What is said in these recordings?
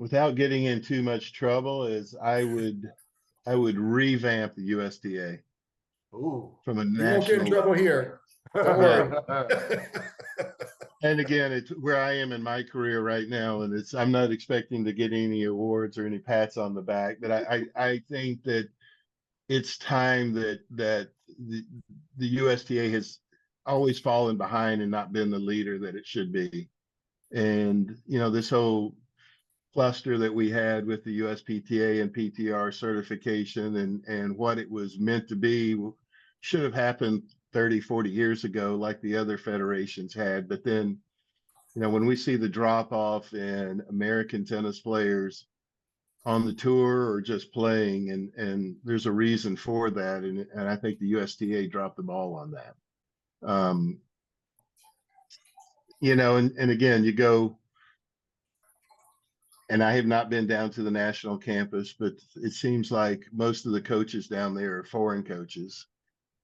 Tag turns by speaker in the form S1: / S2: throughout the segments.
S1: without getting in too much trouble, is I would revamp the USDA
S2: Ooh.
S1: from a
S3: You won't get in
S1: national
S3: trouble
S1: level.
S3: here. Don't
S1: Well,
S3: worry.
S1: and again, it's where I am in my career right now, and I'm not expecting to get any awards or any pats on the back, but I think that it's time that the USTA has always fallen behind and not been the leader that it should be. And this whole cluster that we had with the USPTA and PTR certification and what it was meant to be should have happened 30, 40 years ago, like the other federations had. But then, when we see the drop off in American tennis players on the tour or just playing, and there's a reason for that. And I think the USTA dropped the ball on that. And again, you go, and I have not been down to the national campus, but it seems like most of the coaches down there are foreign coaches,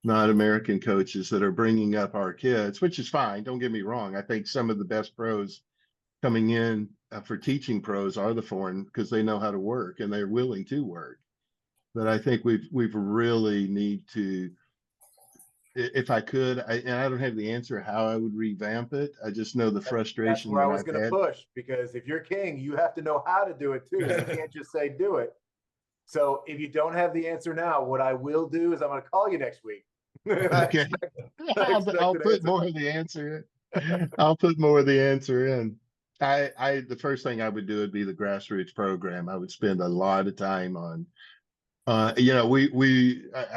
S1: not American coaches that are bringing up our kids, which is fine. Don't get me wrong. I think some of the best pros coming in for teaching pros are the foreign, because they know how to work and they're willing to work. But I think we've really need to, if I could, and I don't have the answer how I would revamp it. I just know the frustration
S2: That's where I
S1: that
S2: was
S1: I've
S2: going to
S1: had.
S2: push, because if you're king, you have to know how to do it too. You can't just say do it. So if you don't have the answer now, what I will do is I'm going to call you next week.
S1: Okay. I'll put more of the answer in. I'll put more of the answer in. The first thing I would do would be the grassroots program. I would spend a lot of time on, I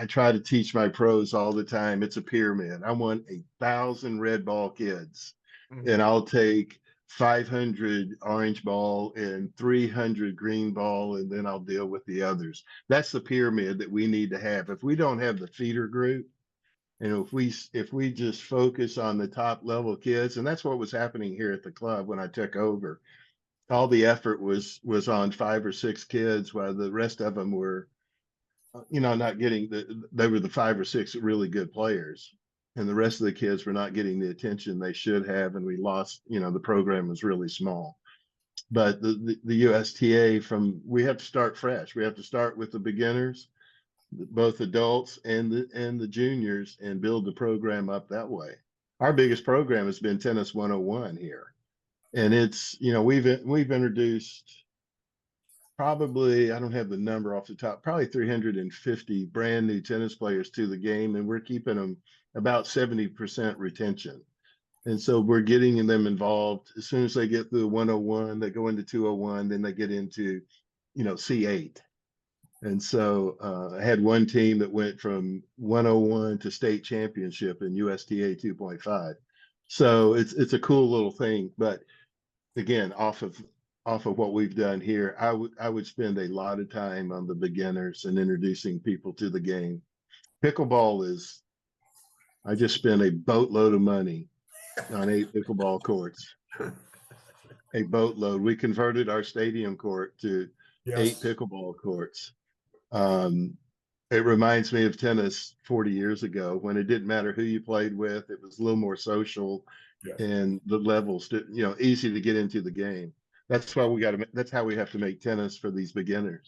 S1: try to teach my pros all the time. It's a pyramid. I want 1,000 red ball kids, and I'll take 500 orange ball and 300 green ball, and then I'll deal with the others. That's the pyramid that we need to have. If we don't have the feeder group, and if we just focus on the top level kids, and that's what was happening here at the club when I took over, all the effort was on 5 or 6 kids, while the rest of them were, not getting they were the 5 or 6 really good players, and the rest of the kids were not getting the attention they should have, and we lost. The program was really small. But the USTA, we have to start fresh. We have to start with the beginners, both adults and the juniors, and build the program up that way. Our biggest program has been Tennis 101 here, and it's we've introduced, probably, I don't have the number off the top, probably 350 brand new tennis players to the game, and we're keeping them about 70% retention. And so we're getting them involved. As soon as they get through 101, they go into 201, then they get into C8. And so I had one team that went from 101 to state championship in USTA 2.5. So it's a cool little thing. But again, off of what we've done here, I would spend a lot of time on the beginners and introducing people to the game. Pickleball I just spent a boatload of money on 8 pickleball courts. A boatload. We converted our stadium court to 8 pickleball courts. It reminds me of tennis 40 years ago, when it didn't matter who you played with. It was a little more social, and the levels, easy to get into the game. That's why that's how we have to make tennis for these beginners.